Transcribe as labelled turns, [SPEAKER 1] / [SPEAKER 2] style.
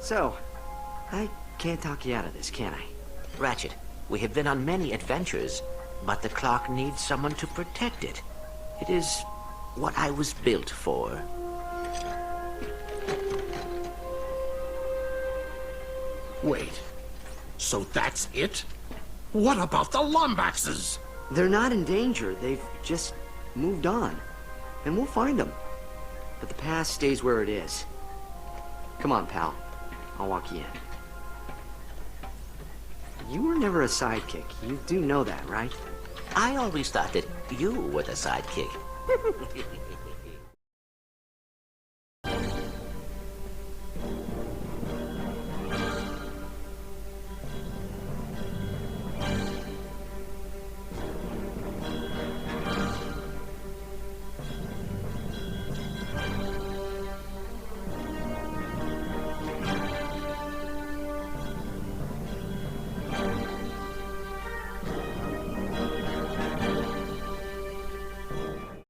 [SPEAKER 1] So, I can't talk you out of this, can I?
[SPEAKER 2] Ratchet, we have been on many adventures, but the clock needs someone to protect it. It is what I was built for.
[SPEAKER 3] Wait. So that's it? What about the Lombaxes?
[SPEAKER 1] They're not in danger. They've just moved on. And we'll find them. But the past stays where it is. Come on, pal. I'll walk you in. You were never a sidekick. You do know that, right?
[SPEAKER 2] I always thought that you were the sidekick.